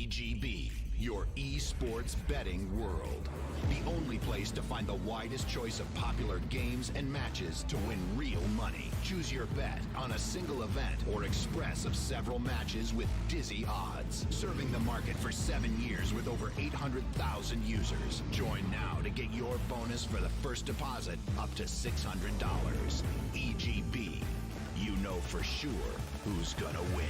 EGB, your esports betting world. The only place to find the widest choice of popular games and matches to win real money. Choose your bet on a single event or express of several matches with dizzy odds. Serving the market for 7 years with over 800,000 users. Join now to get your bonus for the first deposit up to $600. EGB. You know for sure who's gonna win.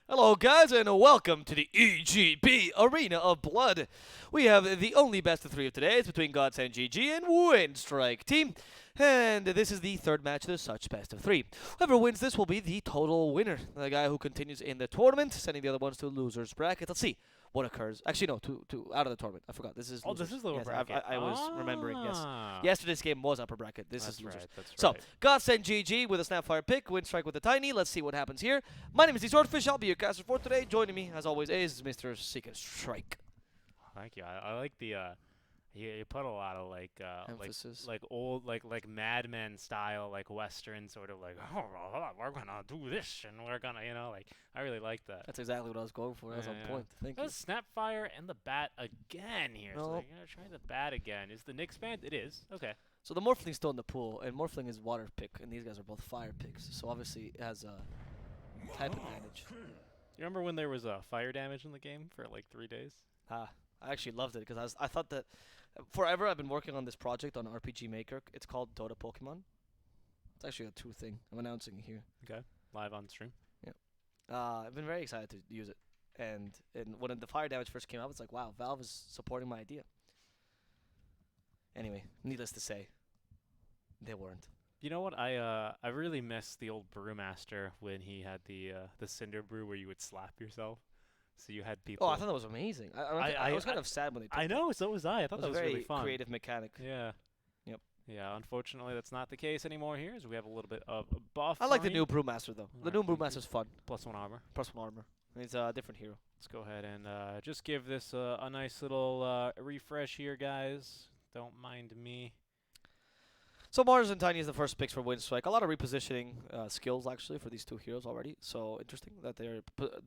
Hello guys and welcome to the EGB Arena of Blood. We have the only best of 3 of today. It's between Godsent GG and Winstrike team. And this is the third match of the such best of 3. Whoever wins this will be the total winner. The guy who continues in the tournament, sending the other ones to losers bracket. Let's see what occurs. Actually no, to out of the tournament. I forgot. This is losers. This is lower yes, bracket. I was remembering, yes. Yesterday's game was upper bracket. This is losers. That's So, right. Godsent GG with a Snapfire pick, Winstrike with the Tiny. Let's see what happens here. My name is the Swordfish. I'll be your caster for today. Joining me, as always, is Mr. Seek and Strike. Thank you. I like the you put a lot of Emphasis. like old like Mad Men style, like Western sort of like, oh, we're gonna do this and we're gonna, like, I really like that. That's exactly what I was going for. That's on point. Thank you. That's Snapfire and the bat again here. So No. you're gonna try the bat again. Is the Nyx band? It is. Okay. So the Morphling's still in the pool, and Morphling is water pick, and these guys are both fire picks. So obviously it has a type advantage. You remember when there was fire damage in the game for like 3 days? I actually loved it because I thought that forever I've been working on this project on RPG Maker. It's called Dota Pokemon. It's actually a true thing. I'm announcing it here. Okay. Live on stream. I've been very excited to use it. And when the fire damage first came out, it's like, wow, Valve is supporting my idea. Anyway, needless to say, they weren't. You know what? I really miss the old brewmaster when he had the cinder brew where you would slap yourself. So you had people. Oh, I thought that was amazing. I was kind of sad when they took I know, so was I. I thought that was a very really fun. creative mechanic. Yeah. Yep. Yeah, unfortunately that's not the case anymore here, as we have a little bit of buff. I like the new Brewmaster though. The new Brewmaster's fun. +1 armor. +1 armor. He's a different hero. Let's go ahead and just give this a nice little refresh here, guys. Don't mind me. So Mars and Tiny is the first picks for Winstrike. A lot of repositioning skills actually for these two heroes already. So interesting that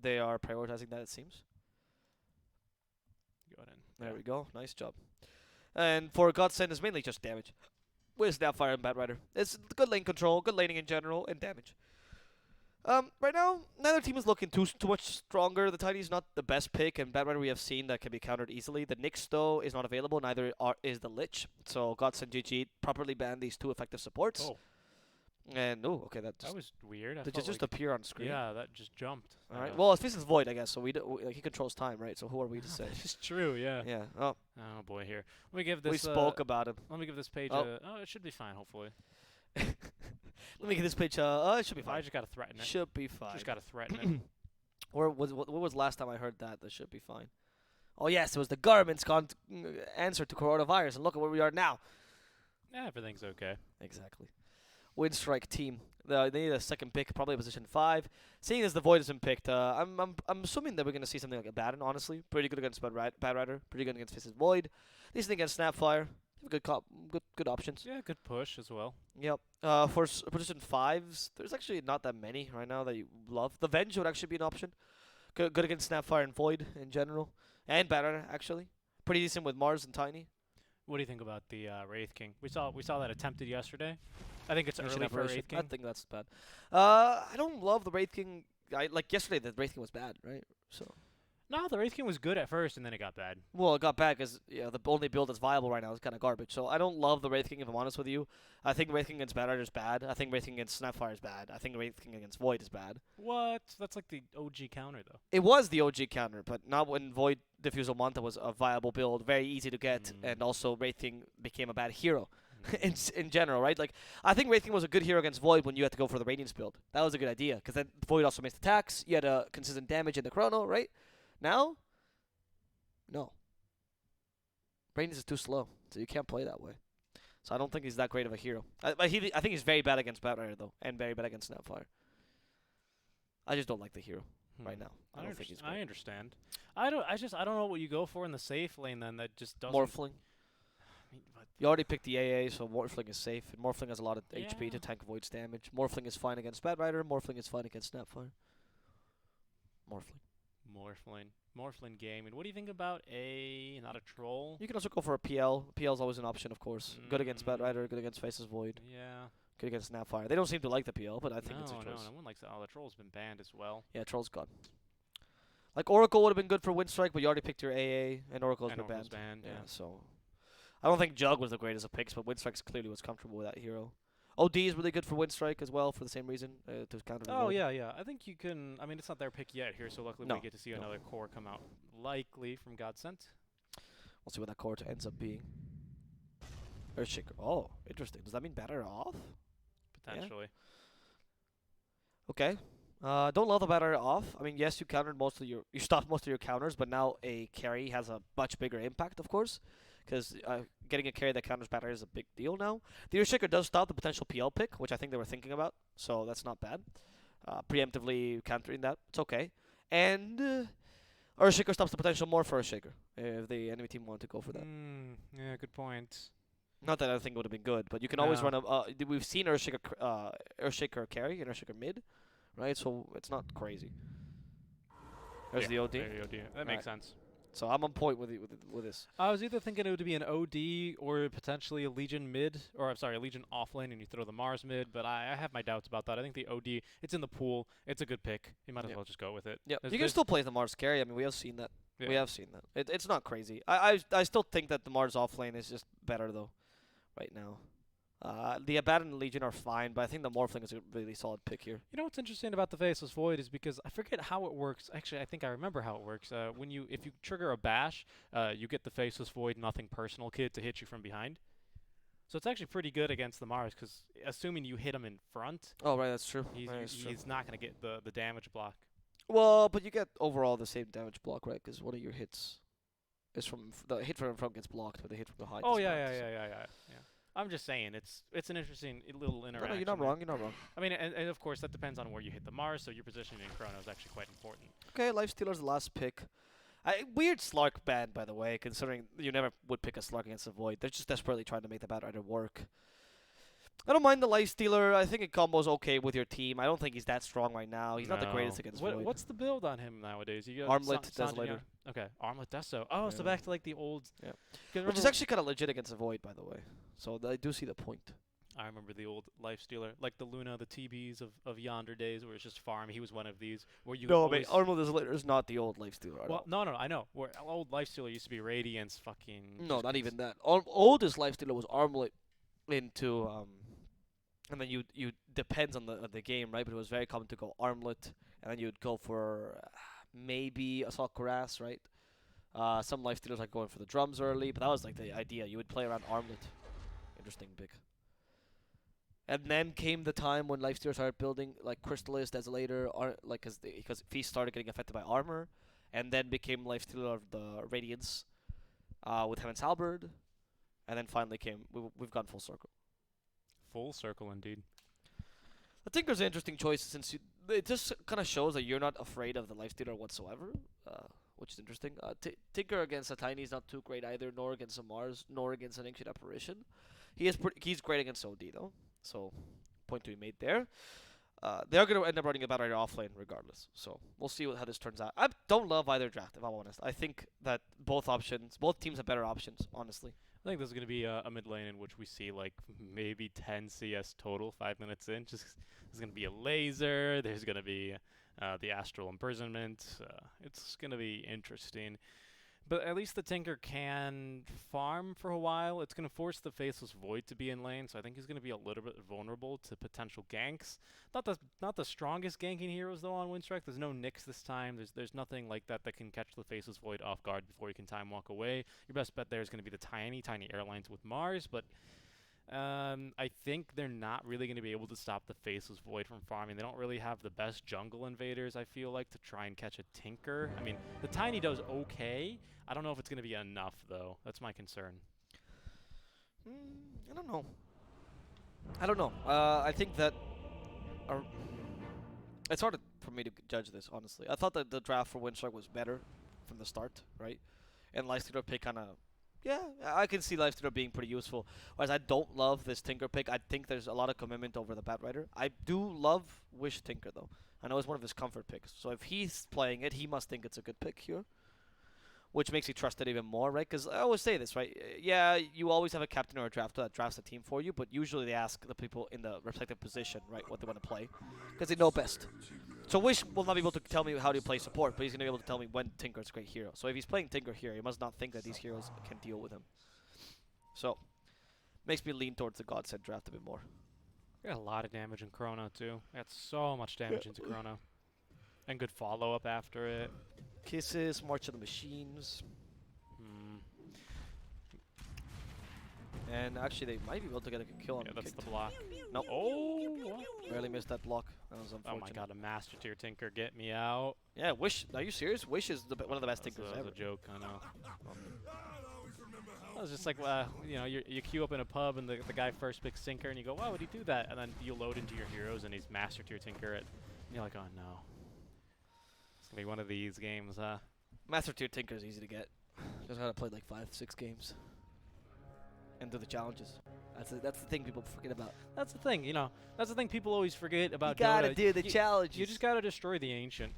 they are prioritizing that, it seems. Go ahead and There we go. Nice job. And for Godsent, it's mainly just damage. With Snapfire and Batrider. It's good lane control, good laning in general, and damage. Right now, neither team is looking too much stronger. The Tiny's not the best pick, and Batrider we have seen that can be countered easily. The Nyx, though, is not available. Neither is the Lich. So Godsent GG properly banned these two effective supports. Oh. And, okay, that was weird. I did felt just like, appear on screen. yeah, that just jumped. Alright, well, it's Fizz's Void, I guess, so like, he controls time, right? So who are we to say? It's true, yeah. Yeah. Oh, Oh boy, here. Let me give this. we spoke about him. Let me give this page. Oh. It should be fine, hopefully. Let me get this pitch. It should be I fine. just gotta threaten it. Should be fine. Just gotta threaten it. What was last time I heard that? That should be fine. Oh yes, it was the government's answer to coronavirus, and look at where we are now. Yeah, everything's okay. Exactly. Winstrike team. They need a second pick, probably position 5. Seeing as the Void has been picked, I'm assuming that we're gonna see something like a Batten. Honestly, pretty good against Bad Rider, pretty good against Face's Void, decent against Snapfire. Good options. Yeah, good push as well. Yep. For position 5s, there's actually not that many right now that you love. The Venge would actually be an option. Good against Snapfire and Void in general, and Bad Rider actually. Pretty decent with Mars and Tiny. What do you think about the Wraith King? We saw that attempted yesterday. I think it's early for Wraith King. I think that's bad. I don't love the Wraith King. Like yesterday, the Wraith King was bad, right? So. No, the Wraith King was good at first, and then it got bad. Well, it got bad because the only build that's viable right now is kind of garbage. So I don't love the Wraith King, if I'm honest with you. I think Wraith King against Bad Rider is bad. I think Wraith King against Snapfire is bad. I think Wraith King against Void is bad. What? That's like the OG counter, though. It was the OG counter, but not when Void Diffusal Manta was a viable build, very easy to get, and also Wraith King became a bad hero in general, right? Like, I think Wraith King was a good hero against Void when you had to go for the Radiance build. That was a good idea, because then Void also missed attacks. You had a consistent damage in the Chrono, right? Now, no. Radiance is too slow, so you can't play that way. So I don't think he's that great of a hero. I think he's very bad against Bad Rider, though, and very bad against Snapfire. I just don't like the hero right now. I don't think he's great. I understand. I don't know what you go for in the safe lane then that just doesn't. Morphling. You already picked the AA, so Morphling is safe. And Morphling has a lot of HP to tank Void's damage. Morphling is fine against Bad Rider. Morphling is fine against Snapfire. Morphling game. And what do you think about not a troll? You can also go for a PL. PL is always an option, of course. Good against Bad Rider, good against Face's Void. Yeah. Good against Snapfire. They don't seem to like the PL, but I think it's a choice. No one likes that. Oh, the troll's been banned as well. Yeah, troll's gone. Like, Oracle would have been good for Winstrike, but you already picked your AA, and Oracle's been banned. Yeah, so I don't think Jug was the greatest of picks, but Winstrike clearly was comfortable with that hero. OD is really good for Winstrike as well, for the same reason, to counter the Void. Yeah. I think you can. I mean, it's not their pick yet here, so luckily we get to see another core come out, likely from Godsent. We'll see what that core ends up being. Earthshaker. Oh, interesting. Does that mean batter off? Potentially. Yeah. Okay. Don't love the batter off. I mean, yes, you stopped most of your counters, but now a carry has a much bigger impact, of course, because getting a carry that counters batter is a big deal now. The Earthshaker does stop the potential PL pick, which I think they were thinking about, so that's not bad. Preemptively countering that, it's okay. And Earthshaker stops the potential more for Earthshaker if the enemy team wanted to go for that. Yeah, good point. Not that I think it would have been good, but you can always run a. We've seen Earthshaker carry and Earthshaker mid, right? So it's not crazy. There's the OD. That makes sense. So I'm on point with this. I was either thinking it would be an OD or potentially a Legion mid, or I'm sorry, a Legion offlane, and you throw the Mars mid. But I have my doubts about that. I think the OD, it's in the pool. It's a good pick. You might as well just go with it. Yeah, you can still play the Mars carry. I mean, we have seen that. Yeah. We have seen that. It's not crazy. I still think that the Mars offlane is just better though, right now. The Abaddon and Legion are fine, but I think the Morphling is a really solid pick here. You know what's interesting about the Faceless Void is because I forget how it works. Actually, I think I remember how it works. If you trigger a bash, you get the Faceless Void Nothing Personal kid to hit you from behind. So it's actually pretty good against the Mars because assuming you hit him in front. Oh right, that's true. He's not going to get the damage block. Well, but you get overall the same damage block, right? Because one of your hits is from the hit from in front gets blocked, but the hit from behind. Oh is yeah. not, I'm just saying it's an interesting little interaction. No, you're not wrong. You're not wrong. I mean, and of course that depends on where you hit the Mars, so your positioning in Chrono is actually quite important. Okay, Lifestealer's the last pick. Weird Slark ban, by the way, considering you never would pick a Slark against a Void. They're just desperately trying to make the Bad Rider work. I don't mind the Lifestealer. I think it combos okay with your team. I don't think he's that strong right now. He's not the greatest against Void. What's the build on him nowadays? You got Armlet Desolator. Okay, Armlet Deso. Oh, so back to like the old. Yeah. Which is actually kind of legit against a Void, by the way. So I do see the point. I remember the old Lifestealer, like the Luna, the TBs of yonder days, where it's just farm. He was one of these where you. No, but Armlet Desolator is not the old Lifestealer. Well, no, I know. Where old Lifestealer used to be Radiance, fucking. No, not even that. Oldest Lifestealer was Armlet into and then you depends on the game, right? But it was very common to go Armlet, and then you'd go for maybe Assault Cuirass, right? Some Lifestealers like going for the drums early, but that was like the idea. You would play around Armlet. Interesting pick. And then came the time when Lifestealers started building like Crystalist, Desolator, because Feast started getting affected by armor, and then became Lifestealer of the Radiance with Heaven's Halberd, and then finally we've gone full circle. Full circle indeed. I think there's an interesting choice since it just kind of shows that you're not afraid of the Lifestealer whatsoever, which is interesting. Tinker against a Tiny is not too great either, nor against a Mars, nor against an Ancient Apparition. He's great against OD though, so point to be made there. They are going to end up running a Battle Rider offlane regardless, so we'll see how this turns out. I don't love either draft, if I'm honest. I think that both teams have better options, honestly. I think this is going to be a mid lane in which we see like maybe 10 CS total 5 minutes in. Just there's going to be a laser. There's going to be the Astral Imprisonment. It's going to be interesting. But at least the Tinker can farm for a while. It's going to force the Faceless Void to be in lane, so I think he's going to be a little bit vulnerable to potential ganks. Not the strongest ganking heroes though on Winstrike. There's no Nyx this time. There's nothing like that that can catch the Faceless Void off guard before he can time walk away. Your best bet there is going to be the tiny airlines with Mars, but I think they're not really going to be able to stop the Faceless Void from farming. They don't really have the best jungle invaders, I feel like, to try and catch a Tinker. I mean, the Tiny does okay. I don't know if it's going to be enough, though. That's my concern. I don't know. I think that it's hard for me to judge this, honestly. I thought that the draft for Winstrike was better from the start, right? And Lifestealer pick kind of... Yeah, I can see Lifestealer being pretty useful. Whereas I don't love this Tinker pick. I think there's a lot of commitment over the Bat Rider. I do love Wish Tinker, though. I know it's one of his comfort picks. So if he's playing it, he must think it's a good pick here. Which makes you trust it even more, right? Because I always say this, right? Yeah, you always have a captain or a drafter that drafts the team for you, but usually they ask the people in the respective position, right, what they want to play. Because they know best. So Wish will not be able to tell me how to play support, but he's going to be able to tell me when Tinker is a great hero. So if he's playing Tinker here, he must not think that these heroes can deal with him. So, makes me lean towards the Godsent draft a bit more. Got a lot of damage in Chrono, too. Got so much damage into Chrono. And good follow-up after it. Kisses, March of the Machines. And actually, they might be able to get a kill on him. Yeah, that's the block. Nope. Oh! What? Barely missed that block. That was Oh unfortunate. my god, a Master Tier Tinker, get me out. Yeah, Wish. Are you serious? Wish is one of the best Tinkers That ever. was a joke, I know. It was just like, you know, you queue up in a pub and the guy first picks Tinker and you go, why would he do that? And then you load into your heroes and he's Master Tier Tinker and you're like, oh no. It's gonna be one of these games, huh? Master Tier Tinker is easy to get. Just gotta play like 5-6 games. And do the challenges. That's the thing people forget about. That's the thing, you know. That's the thing people always forget about You gotta Dota. do the challenges. You just gotta destroy the Ancient.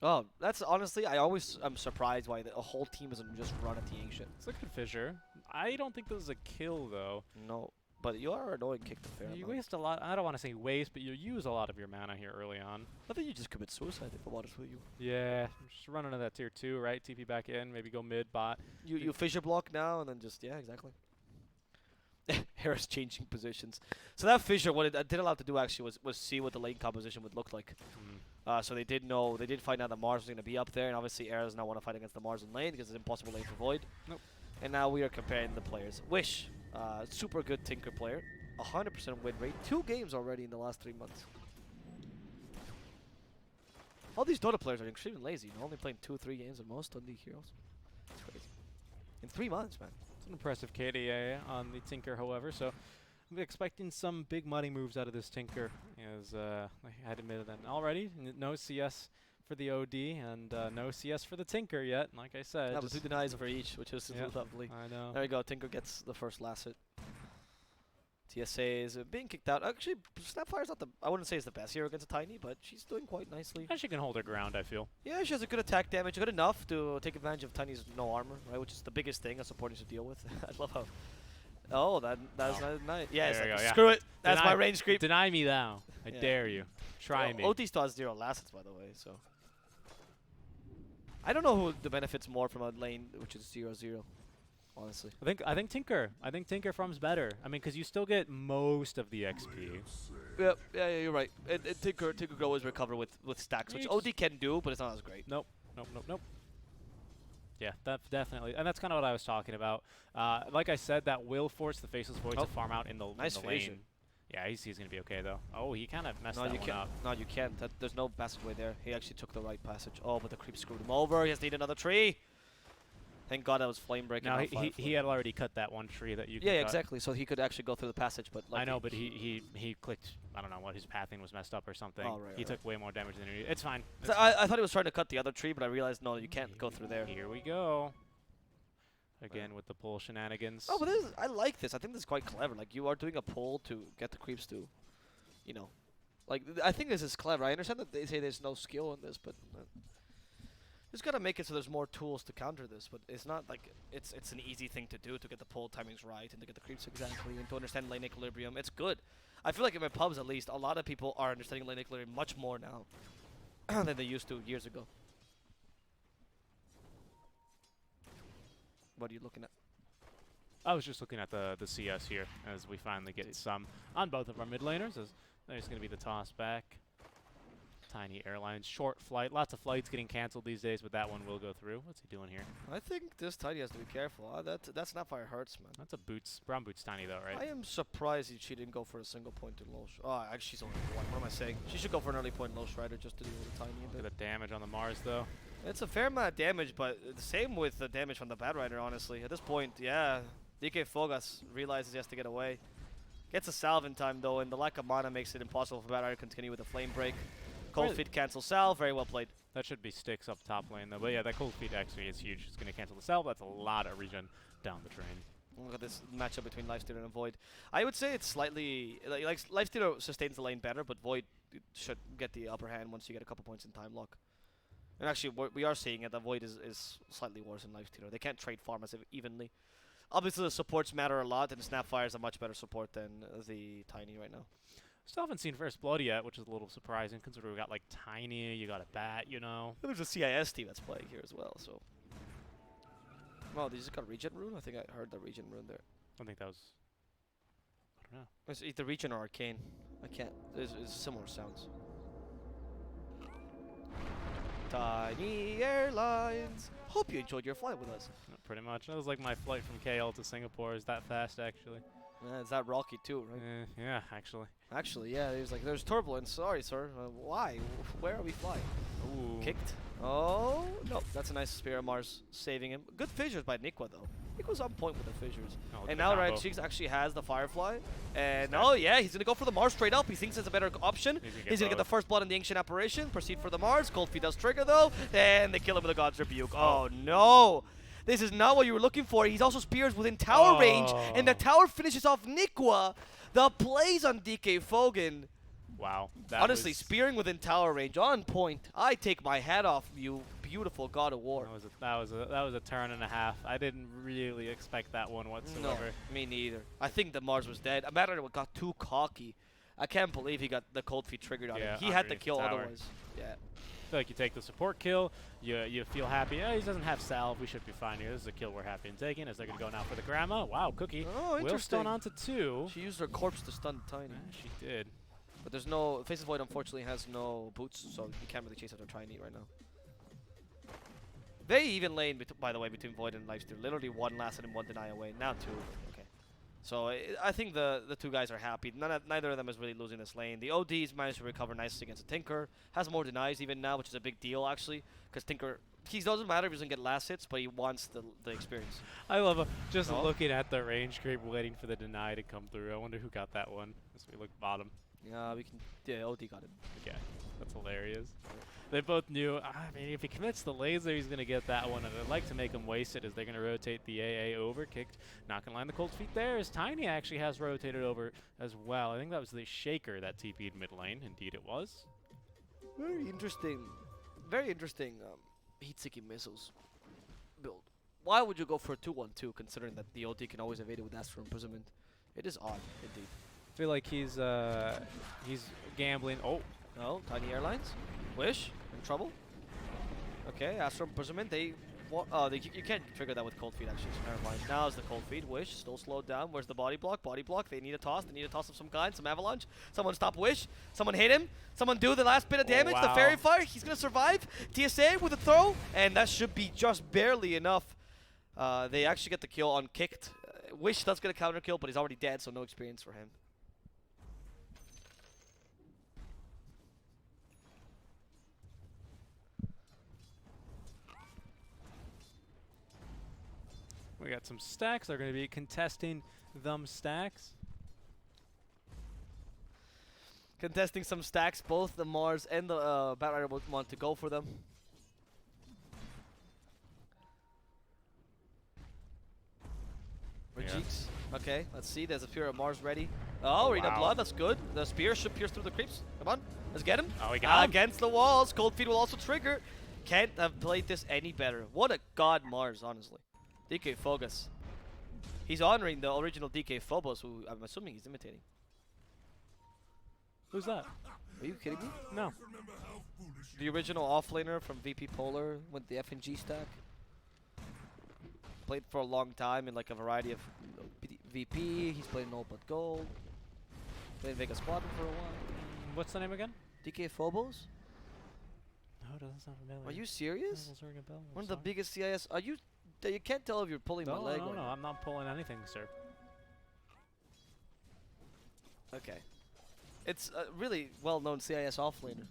Oh, that's honestly, I always am surprised why a whole team doesn't just run at the Ancient. It's a good Fissure. I don't think this is a kill, though. No, but you are annoying kick the fair You amount. waste a lot. I don't want to say waste, but you use a lot of your mana here early on. I think you just commit suicide if I'm honest with you. Yeah, just run into that tier 2, right? TP back in, maybe go mid, bot. You fissure block now and then just, yeah, exactly. Harris changing positions. So that fissure, what it did allow to do actually was see what the lane composition would look like. So they did find out that Mars was going to be up there, and obviously Era does not want to fight against the Mars in lane because it's an impossible lane for Void. Nope. And now we are comparing the players. Wish, super good Tinker player, 100% win rate, 2 games already in the last 3 months. All these Dota players are extremely lazy, only playing 2-3 games at most on the heroes. It's crazy. In 3 months, man. It's an impressive KDA on the Tinker, however, so I'm expecting some big money moves out of this Tinker, as I had admitted that already. No CS for the OD and no CS for the Tinker yet, like I said. That was 2 denies for each, which is lovely. I know. There you go, Tinker gets the first last hit. TSA is being kicked out. Actually, Snapfire's not I wouldn't say it's the best hero against a Tiny, but she's doing quite nicely. And she can hold her ground, I feel. Yeah, she has a good attack damage, good enough to take advantage of Tiny's no armor, right? Which is the biggest thing a support needs to deal with. I love how... Oh, that's nice. Yeah, it's There you like, go, yeah. screw it. That's Deny- my range creep. Deny me now. I Yeah. dare you. Try me. OT still has 0 last hits, by the way, so... I don't know who benefits more from a lane which is 0-0, honestly. I think Tinker. I think Tinker farms better. I mean, because you still get most of the XP. Yeah, you're right. Tinker can always recover with stacks, which OD can do, but it's not as great. Nope. Yeah, definitely. And that's kind of what I was talking about. Like I said, that will force the Faceless Void to farm out in the, nice in the fissure. lane. Yeah, he's going to be okay, though. Oh, he kind of messed No, that you one can't. up. No, you can't. There's no passageway there. He actually took the right passage. Oh, but the creep screwed him over. He has to eat another tree. Thank God that was flame breaking. Now off he had already cut that one tree that you. Yeah, could cut. exactly. So he could actually go through the passage, but like I know, but he clicked. I don't know what his pathing was messed up or something. Oh, right, he took way more damage than he. It's fine. So I thought he was trying to cut the other tree, but I realized no, you can't go through there. Here we go. Again with the pull shenanigans. Oh, but I like this. I think this is quite clever. Like you are doing a pull to get the creeps to, you know, like I think this is clever. I understand that they say there's no skill in this, but just gotta make it so there's more tools to counter this. But it's not like it's an easy thing to do to get the pull timings right and to get the creeps exactly and to understand lane equilibrium. It's good. I feel like in my pubs at least, a lot of people are understanding lane equilibrium much more now than they used to years ago. What are you looking at? I was just looking at the CS here as we finally get some on both of our mid laners. As there's going to be the toss back. Tiny Airlines, short flight. Lots of flights getting canceled these days, but that one will go through. What's he doing here? I think this Tiny has to be careful. That Snapfire hurts, man. That's a boots, brown boots Tiny though, right? I am surprised she didn't go for a single point in low. Oh, actually, she's only one. What am I saying? She should go for an early point in low strider just to deal with the Tiny a Look bit. at the damage on the Mars though. It's a fair amount of damage, but the same with the damage from the Bad Rider, honestly. At this point, yeah, DK Fogas realizes he has to get away. Gets a salve in time, though, and the lack of mana makes it impossible for Bad Rider to continue with a flame break. Cold Feet cancel salve, very well played. That should be sticks up top lane though, but yeah, that cold feet actually is huge. It's going to cancel the salve. That's a lot of regen down the drain. Look at this matchup between Lifestealer and Void. I would say it's slightly like Lifestealer sustains the lane better, but Void should get the upper hand once you get a couple points in time lock. And actually, we are seeing it. The Void is slightly worse than Lifestealer. They can't trade farm as evenly. Obviously, the supports matter a lot, and Snapfire is a much better support than the Tiny right now. Still haven't seen First Blood yet, which is a little surprising considering we got like Tiny, you got a Bat, you know. There's a CIS team that's playing here as well, so. Oh, they just got Regen Rune? I think I heard the Regen Rune there. I think that was. I don't know. It's either Regen or Arcane. I can't. There's similar sounds. Tiny Airlines. Hope you enjoyed your flight with us. Pretty much. That was like my flight from KL to Singapore. Is that fast, actually? It's that rocky too, right? Yeah, actually. Actually, yeah. There's turbulence. Sorry, sir. Why? Where are we flying? Ooh. Kicked. Oh no, that's a nice Spear of Mars saving him. Good fissures by Nikwa though. Nikwa's on point with the fissures. Oh, and now Red Cheeks actually has the Firefly. And oh yeah, he's gonna go for the Mars straight up. He thinks it's a better option. He's gonna get the first blood in the Ancient Apparition. Proceed for the Mars. Cold Feet does trigger though. And they kill him with a God's Rebuke. Oh no. This is not what you were looking for. He's also spears within tower range, and the tower finishes off Nikwa. The plays on DK Fogan. Wow. Honestly, spearing within tower range, on point. I take my hat off, you beautiful God of War. That was a turn and a half. I didn't really expect that one whatsoever. No, me neither. I think the Mars was dead. Matter got too cocky. I can't believe he got the Cold Feet triggered on him. He had to kill otherwise. Yeah. I feel like you take the support kill, you feel happy. Oh, he doesn't have salve. We should be fine here. This is a kill we're happy in taking. As they're going to go now for the grandma. Wow, Cookie. Oh, interesting. Will stun onto 2. She used her corpse to stun Tiny. Yeah, she did. But there's no... Faceless Void unfortunately has no boots, so you can't really chase after Tiny right now. Very even lane, by the way, between Void and Lifesteal. Literally one lasted and one deny away. Now 2. Okay. So I think the two guys are happy. Neither of them is really losing this lane. The OD's managed to recover nicely against a Tinker. Has more denies even now, which is a big deal actually. Because Tinker, he doesn't matter if he doesn't get last hits, but he wants the experience. I love just looking at the range creep, waiting for the deny to come through. I wonder who got that one. As we look bottom. Yeah, we can. Yeah, OD got it. Okay, that's hilarious. They both knew, I mean, if he commits the laser, he's going to get that one. And I'd like to make him waste it as they're going to rotate the AA over. Kicked, not going to line the Cold Feet there. As Tiny actually has rotated over as well. I think that was the Shaker that TP'd mid lane. Indeed it was. Very interesting. Very interesting heat-seeking missiles build. Why would you go for a 2-1-2 considering that the OD can always evade it with Astral Imprisonment? It is odd, indeed. I feel like he's gambling. Oh. No, Tiny Airlines. Wish in trouble. Okay, Astral Imprisonment. You can't trigger that with Cold Feet actually. So never mind. Now is the Cold Feet. Wish still slowed down. Where's the body block? Body block. They need a toss. They need a toss of some kind. Some avalanche. Someone stop Wish. Someone hit him. Someone do the last bit of damage. Wow. The Fairy Fire. He's gonna survive. TSA with a throw, and that should be just barely enough. They actually get the kill on kicked. Wish does get a counter kill, but he's already dead, so no experience for him. get some stacks. They're going to be contesting them stacks. Contesting some stacks. Both the Mars and the Batrider will want to go for them. Rajiks. Okay, let's see. There's a Spear of Mars ready. Oh, Arena wow. Blood. That's good. The Spear should pierce through the creeps. Come on. Let's get him. Oh, we got him. Against the walls. Cold Feet will also trigger. Can't have played this any better. What a god Mars, honestly. DK Fogus. He's honoring the original DK Phobos, who I'm assuming he's imitating. Who's that? Are you kidding me? No. The original offlaner from VP Polar with the FNG stack. Played for a long time in like a variety of VP. He's played in All But Gold. Played in Vegas Squadron for a while. What's the name again? DK Phobos? No, it doesn't sound familiar. Are you serious? Doesn't ring a bell. One of the biggest CIS. Are you? You can't tell if you're pulling my leg. No, or no, I'm not pulling anything, sir. Okay. It's a really well-known CIS offlaner.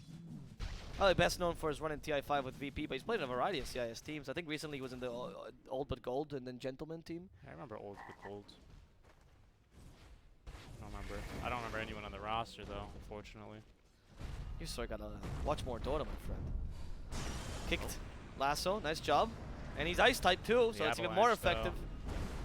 Probably best known for his run in TI5 with VP, but he's played in a variety of CIS teams. I think recently he was in the Old But Gold and then Gentleman team. I remember old but gold. I don't remember anyone on the roster though, unfortunately. You sort of gotta watch more Dota, my friend. Kicked. Lasso, nice job. And he's ice type too, so The it's even more Avalanche, though. effective.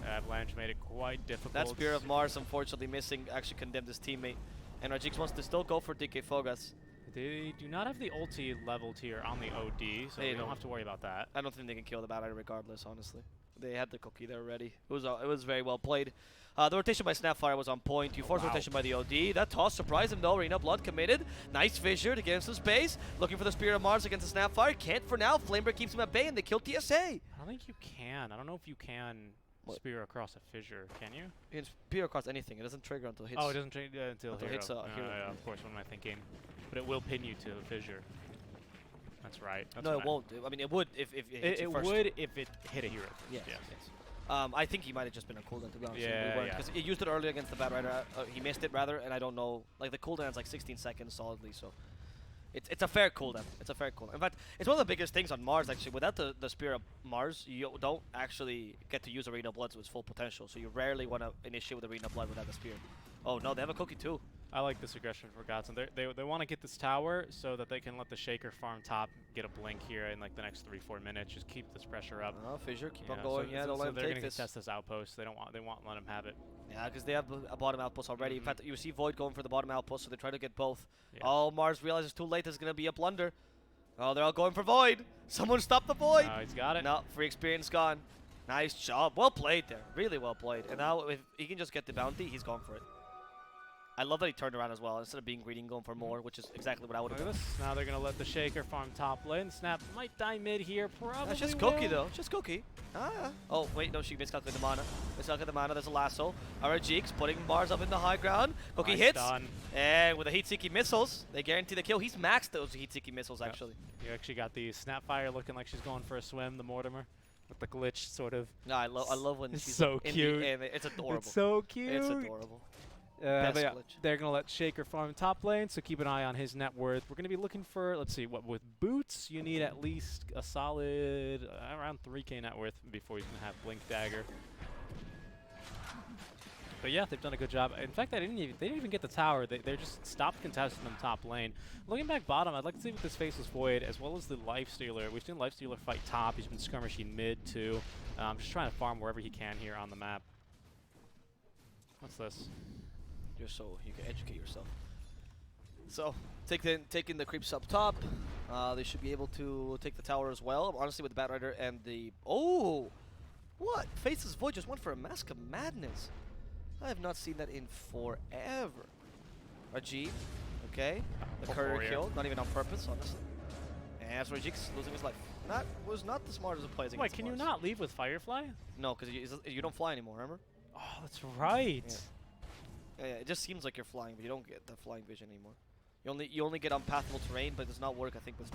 Avalanche made it quite difficult. That Spear of Mars, unfortunately missing, actually condemned his teammate. And Rajix wants to still go for DK Fogas. They do not have the ulti leveled here on the OD, so They we don't don't. have to worry about that. I don't think they can kill the Batrider regardless, honestly. They had the cookie there already. It was very well played. The rotation by Snapfire was on point. You forced rotation by the OD. That toss surprised him though. Arena Blood committed. Nice fissure to get him some space. Looking for the Spear of Mars against the Snapfire. Can't for now. Flamebreak keeps him at bay and they kill TSA. I don't think you can. I don't know if you can spear across a fissure. Can you? You can spear across anything. It doesn't trigger until it hits. Oh, it doesn't trigger until Until it hero. hits a hero. Yeah, of course, what am I thinking? But it will pin you to the fissure. That's right. That's No, what it won't. I mean, it would if it hits you It first. would if it hit a hero first. Yes, Yeah. yes. I think he might have just been a cooldown, to be honest. Yeah, Because he used it earlier against the Batrider. He missed it, rather, and I don't know. Like, the cooldown is like 16 seconds solidly, so... It's a fair cooldown. It's a fair cooldown. In fact, it's one of the biggest things on Mars, actually. Without the Spear of Mars, you don't actually get to use Arena Blood to its full potential, so you rarely want to initiate with Arena Blood without the Spear. Oh, no, they have a cookie, too. I like this aggression for Godsent. They want to get this tower so that they can let the Shaker farm top, get a blink here in like the next 3-4 minutes. Just keep this pressure up. Oh, Fissure, keep on So going. Yeah, don't let him they're take gonna this. contest this outpost. They won't let him have it. Yeah, because they have a bottom outpost already. In fact, you see Void going for the bottom outpost, so they try to get both. Yeah. Oh, Mars realizes too late. There's going to be a blunder. Oh, they're all going for Void. Someone stop the Void. Oh, he's got it. No, free experience gone. Nice job. Well played there. Really well played. And now if he can just get the bounty, he's going for it. I love that he turned around as well. Instead of being greedy and going for more, which is exactly what I would have Look done. at this. Now they're going to let the Shaker farm top lane. Snap might die mid here. Probably That's just will. cookie, though. Just cookie. Oh, wait, no, she miscalculated the mana. Miscalculated the mana. There's a lasso. Jeeks putting Mars up in the high ground. Cookie Nice hits. done. And with the heat-seeking missiles, they guarantee the kill. He's maxed those heat-seeking missiles, actually. You actually got the Snapfire looking like she's going for a swim, the Mortimer. With the glitch, sort of. No, I love when It's she's so in cute. The air. It's adorable. It's so cute. It's adorable. But yeah, glitch. they're going to let Shaker farm top lane, so keep an eye on his net worth. We're going to be looking for, let's see, what with boots, you need at least a solid around 3k net worth before you can have Blink Dagger. But yeah, they've done a good job. In fact, they didn't even get the tower. They just stopped contesting them top lane. Looking back bottom, I'd like to see what this Faceless Void, as well as the Lifestealer. We've seen Lifestealer fight top. He's been skirmishing mid too. Just trying to farm wherever he can here on the map. What's this? Just so you can educate yourself. So, taking the creeps up top. They should be able to take the tower as well. Honestly, with the Batrider and the... Oh! What? Faceless Void just went for a Mask of Madness. I have not seen that in forever. Rajib, okay. The courier kill, not even on purpose, honestly. And that's Rajik's losing his life. Was not the smartest of plays against Wait, can you Mars. not leave with Firefly? No, because you don't fly anymore, remember? Oh, that's right. Yeah. Yeah, it just seems like you're flying, but you don't get the flying vision anymore. You only get unpathable terrain, but it does not work, I think, with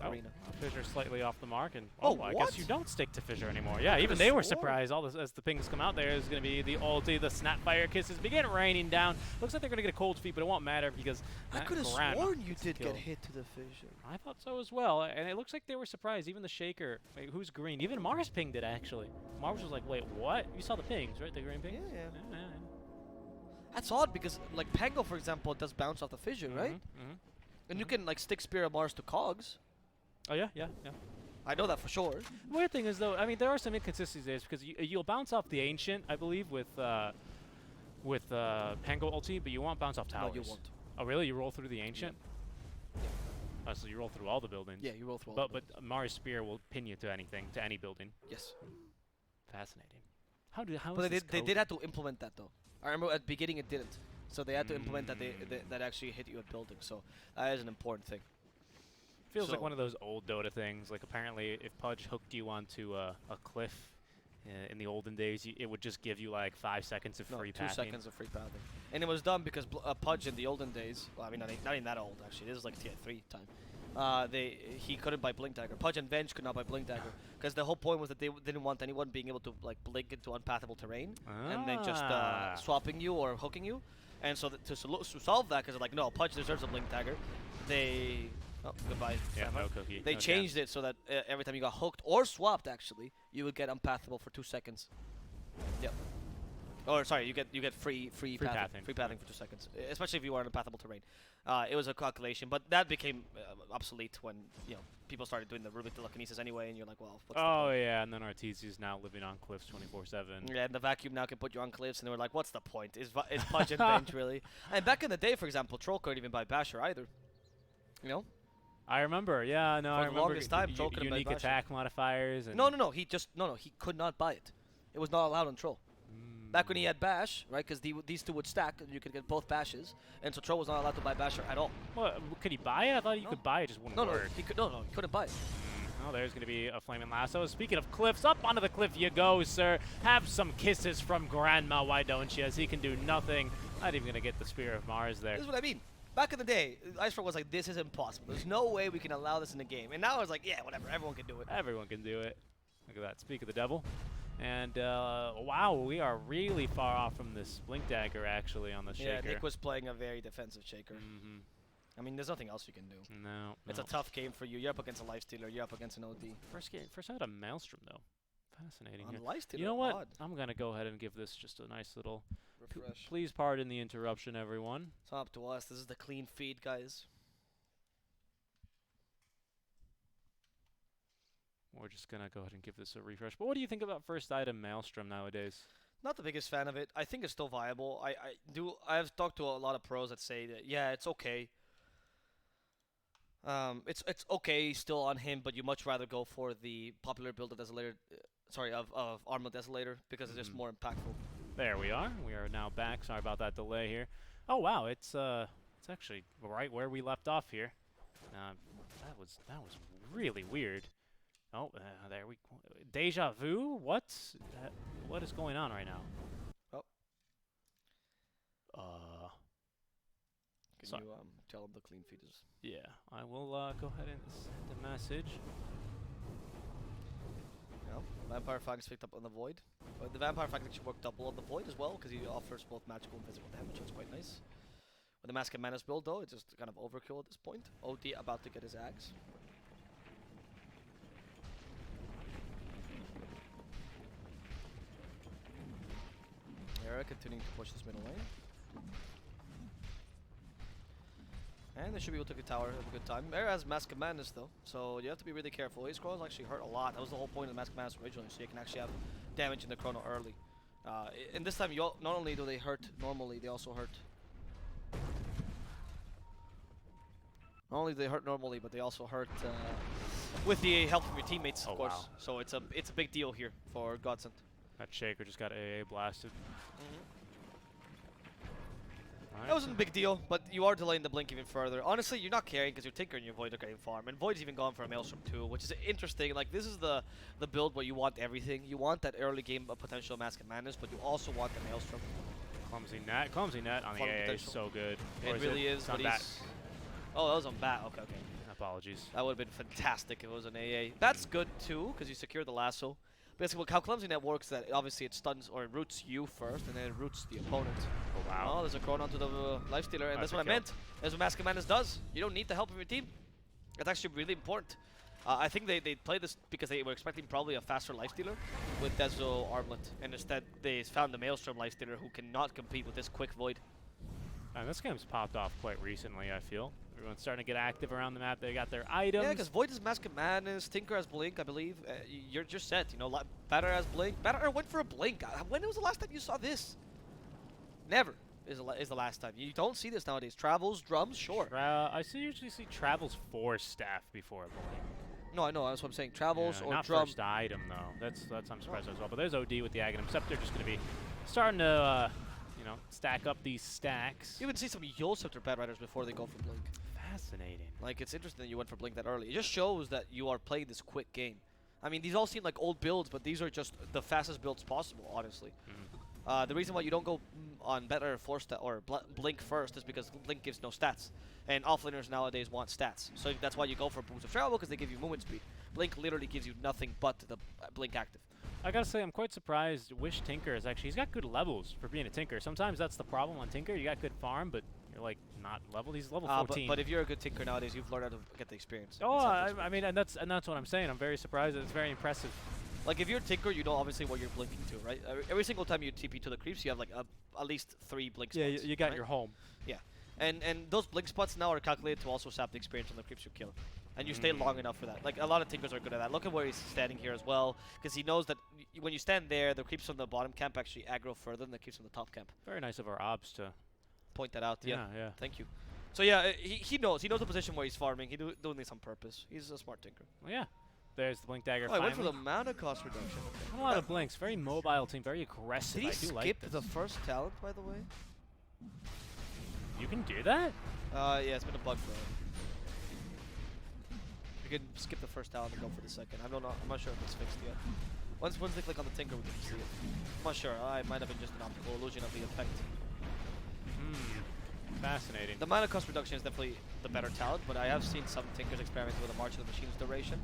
Arena. Fissure slightly off the mark, and I what? guess you don't stick to Fissure anymore. Yeah, even could've they were swore. surprised. All this, as the pings come out, there is going to be the ulti, the Snapfire kisses begin raining down. Looks like they're going to get a cold feet, but it won't matter because I could have Grandma sworn you gets did killed. get hit to the fissure. I thought so as well, and it looks like they were surprised. Even the Shaker, wait, who's green? Even Mars pinged it actually. Mars was like, "Wait, what?" You saw the pings, right? The green pings. Yeah. Yeah. That's odd because like Pango, for example, does bounce off the fissure, right? Mm-hmm. And you can like stick Spear of Mars to Cogs. Oh yeah. I know that for sure. Weird thing is though, I mean, there are some inconsistencies there because you'll bounce off the Ancient, I believe, with Pango ulti, but you won't bounce off towers. No, you won't. Oh really? You roll through the Ancient? Yeah. Oh, so you roll through all the buildings. Yeah, you roll through all But Mars Spear will pin you to anything, to any building. Yes. Fascinating. How But is they this did have to implement that though. I remember at the beginning it didn't. So they had to implement that that actually hit you at buildings. So that is an important thing. Feels like So- one of those old Dota things. Like apparently, if Pudge hooked you onto a cliff in the olden days, it would just give you like 5 seconds of No, free 2 pathing. seconds of free pathing. And it was done because Pudge in the olden days, well, I mean, not even that old actually. This is like tier 3 time. He couldn't buy Blink Dagger. Pudge and Venge could not buy Blink Dagger because the whole point was that they didn't want anyone being able to like blink into unpathable terrain and then just swapping you or hooking you. And so to solve that, because they're like, no, Pudge deserves a Blink Dagger, they goodbye. Yeah, Sapphire. no cookie. They no changed it so that every time you got hooked or swapped, actually, you would get unpathable for 2 seconds. Yep. Or sorry, you get free pathing for 2 seconds, especially if you are in unpathable terrain. It was a calculation, but that became obsolete when people started doing the Rubik telekinesis anyway, and you're like, well, what's the Oh point? yeah, and then Arteezy's now living on cliffs 24/7. Yeah, and the vacuum now can put you on cliffs, and they were like, what's the point? Is Pudge and Venge really? And back in the day, for example, Troll couldn't even buy Basher either. You know? I remember. Yeah, no, For I the remember. longest time, Troll couldn't buy unique Basher. attack modifiers. And No. He could not buy it. It was not allowed on Troll. Back when he had Bash, right? Because these two would stack, and you could get both Bashes, and so Troll was not allowed to buy Basher at all. What, could he buy it? I thought you No. could buy it, just wouldn't No, work. he couldn't buy it. Oh, there's going to be a flaming lasso. Speaking of cliffs, up onto the cliff you go, sir. Have some kisses from Grandma, why don't you? As he can do nothing. Not even going to get the Spear of Mars there. This is what I mean. Back in the day, Iceberg was like, this is impossible. There's no way we can allow this in the game. And now it's like, yeah, whatever, everyone can do it. Everyone can do it. Look at that. Speak of the devil. And, wow, we are really far off from this Blink Dagger, actually, on the Yeah, Shaker. Nick was playing a very defensive Shaker. Mm-hmm. I mean, there's nothing else you can do. No. It's a tough game for you. You're up against a Lifestealer. You're up against an OD. First out of Maelstrom, though. Fascinating. On Here. Lifestealer, You know what? odd. I'm going to go ahead and give this just a nice little... Refresh. Please pardon the interruption, everyone. It's up to us. This is the clean feed, guys. We're just going to go ahead and give this a refresh. But what do you think about first item Maelstrom nowadays? Not the biggest fan of it. I think it's still viable. I've talked to a lot of pros that say that yeah, it's okay. It's okay still on him, but you much rather go for the popular build of Desolator, of Armor Desolator because it's just more impactful. There we are. We are now back. Sorry about that delay here. Oh wow, it's actually right where we left off here. That was really weird. Oh, there we go. Deja vu? What is going on right now? Oh. Can Sorry. you tell him the clean feed is? Yeah, I will go ahead and send a message. No. Vampire Fang is picked up on the Void. But the Vampire Fang actually worked double on the Void as well because he offers both magical and physical damage. That's quite nice. With the Mask of Menace build though, it's just kind of overkill at this point. OD about to get his axe. Era continuing to push this middle lane. And they should be able to take the tower, have a good time. Era has Mask of Madness though, so you have to be really careful. His Chronos actually hurt a lot. That was the whole point of the Mask of Madness originally, so you can actually have damage in the Chrono early. And this time, not only do they hurt normally, they also hurt. Not only do they hurt normally, but they also hurt with the help from your teammates, of course. Wow. So it's a big deal here for Godsent. That Shaker just got AA blasted. That wasn't a big deal, but you are delaying the blink even further. Honestly, you're not caring because your Tinker and your Void are getting farm, and Void's even gone for a Maelstrom too, which is interesting. Like this is the build where you want everything. You want that early game potential Mask of Madness, but you also want the Maelstrom. Clumsy net on the Farm AA is potential. so good. It Or really is, it's but not that. Oh, that was on bat. Okay, okay. Apologies. That would have been fantastic if it was an AA. That's good too, because you secure the lasso. Basically, how clumsy that works, that obviously it stuns or it roots you first, and then it roots the opponent. Oh, wow. Oh, there's a chrono onto the lifestealer, and that's what I meant. That's what Mask Madness does. You don't need the help of your team. That's actually really important. I think they played this because they were expecting probably a faster lifestealer with Dezo Armlet, and instead they found the Maelstrom lifestealer who cannot compete with this quick void. And this game's popped off quite recently, I feel. Everyone's starting to get active around the map. They got their items. Yeah, because Void is Mask of Madness, Tinker has Blink, I believe. You're just set, you know. Batter has Blink. Batter went for a Blink. When was the last time you saw this? Never is the last time. You don't see this nowadays. Travels, drums, sure. I usually see Travels for staff before a Blink. No, I know. That's what I'm saying. Travels or not drum. First item though. That's I'm surprised as well. But there's OD with the Aghanim Scepter, just going to be starting to you know, stack up these stacks. You even see some Yule Scepter Bad Riders before they go for Blink. Fascinating. Like, it's interesting that you went for Blink that early. It just shows that you are playing this quick game. I mean, these all seem like old builds, but these are just the fastest builds possible, honestly. The reason why you don't go on better Blink first is because Blink gives no stats. And offlaners nowadays want stats. So that's why you go for Booms of Travel, because they give you movement speed. Blink literally gives you nothing but the Blink active. I gotta say, I'm quite surprised. Wish Tinker is actually, he's got good levels for being a Tinker. Sometimes that's the problem on Tinker. You got good farm, but you're like not leveled. He's level 14. But if you're a good Tinker nowadays, you've learned how to get the experience. Oh, I mean, and that's what I'm saying. I'm very surprised. It's very impressive. Like, if you're a Tinker, you know obviously what you're blinking to, right? Every single time you TP to the creeps, you have like at least 3 blink spots. Yeah, you got right? your home. Yeah, and those blink spots now are calculated to also sap the experience on the creeps you kill. And you stay long enough for that. Like, a lot of Tinkers are good at that. Look at where he's standing here as well, because he knows that when you stand there, the creeps from the bottom camp actually aggro further than the creeps from the top camp. Very nice of our ops to point that out. Yeah, yeah. Thank you. So yeah, he knows the position where he's farming. He's doing this on purpose. He's a smart Tinker. Well, yeah. There's the Blink Dagger. Oh, I went for the mana cost reduction. A lot of blinks. Very mobile team. Very aggressive. Did he I do skip like this. the first talent, by the way? You can do that? Yeah, it's been a bug for him. You can skip the first talent and go for the second. I'm not sure if it's fixed yet. Once they click on the Tinker, we can see it. I'm not sure. It might have been just an optical illusion of the effect. Fascinating. The mana cost reduction is definitely the better talent, but I have seen some Tinkers experiment with a March of the Machine's duration.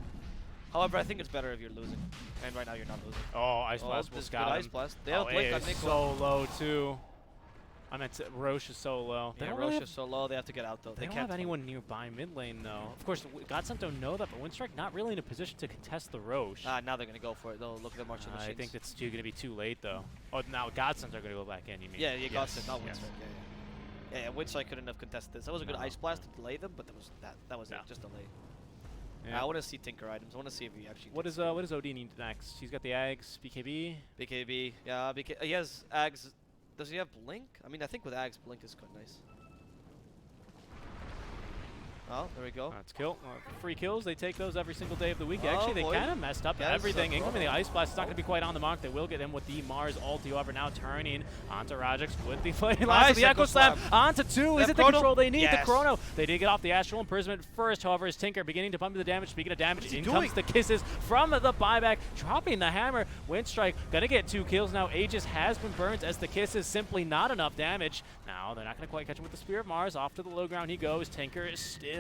However, I think it's better if you're losing. And right now you're not losing. Oh, Ice Blast will scout him. Ice Blast. They have Blink on Nico. So low too. I meant Roche is so low. Yeah, Roche is so low. They have to get out though. They don't have anyone nearby mid lane though. Of course, Godsent don't know that, but Winstrike not really in a position to contest the Roche. Now they're gonna go for it. They'll look at the March of the Machines. I think that's gonna be too late though. Oh, now Godsent are gonna go back in. You mean? Yeah, Godsent, not yes. Winstrike. Yeah, Winstrike couldn't have contested this. That was a good Ice Blast to delay them, but that was it, just delay. Yeah. I want to see Tinker items. I want to see if he actually. What does OD need next? He's got the Ags, BKB. BKB, yeah. He has Ags. Does he have Blink? I mean, I think with Ags, Blink is quite nice. Oh, there we go. That's kill. Free kills. They take those every single day of the week. Actually, they kind of messed up everything. Incoming the Ice Blast is not going to be quite on the mark. They will get him with the Mars ulti. However, now turning onto Rajix with the Flaming Last. The Echo Slam onto 2. Is it the control they need? The Chrono. They did get off the Astral Imprisonment first. However, is Tinker beginning to pump the damage. Speaking of damage, in comes the kisses from the buyback. Dropping the hammer. Winstrike going to get 2 kills now. Aegis has been burnt as the kisses simply not enough damage. Now they're not going to quite catch him with the Spear of Mars. Off to the low ground he goes. Tinker is still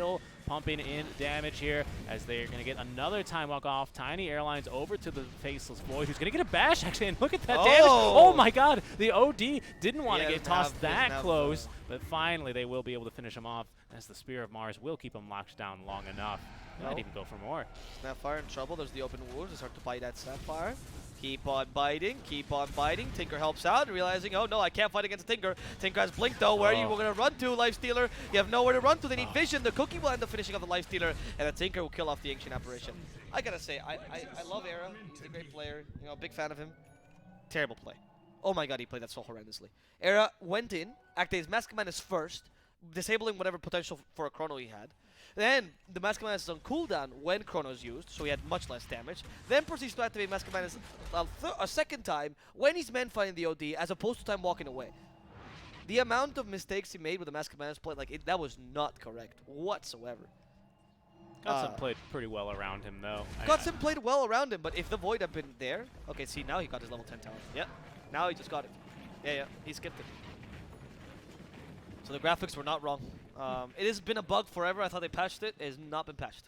pumping in damage here as they're going to get another time walk off. Tiny Airlines over to the Faceless Void, who's going to get a bash, actually, and look at that damage. Oh my god, the OD didn't want to get tossed that close, but finally they will be able to finish him off as the Spear of Mars will keep him locked down long enough. Might even go for more. Snapfire in trouble. There's the open wounds. They start to bite at Snapfire. Keep on biting, keep on biting. Tinker helps out, realizing, oh no, I can't fight against Tinker. Tinker has Blink though. Where are you going to run to, Lifestealer? You have nowhere to run to. They need Vision. The Cookie will end up finishing off the Lifestealer, and the Tinker will kill off the Ancient Apparition. I gotta say, I love Era. He's a great player. You know, big fan of him. Terrible play. Oh my god, he played that so horrendously. Era went in, activated Mask of Madness first, disabling whatever potential for a Chrono he had. Then the Mask of Madness is on cooldown when Chrono is used, so he had much less damage. Then proceeds to activate Mask of Madness a second time when he's man fighting the OD, as opposed to time walking away. The amount of mistakes he made with the Mask of Madness play, that was not correct whatsoever. Godsent played pretty well around him though. Godsent played well around him, but if the Void had been there, okay, see now he got his level 10 talent. Yeah, now he just got it. Yeah, he skipped it. So the graphics were not wrong. It has been a bug forever. I thought they patched it. It has not been patched.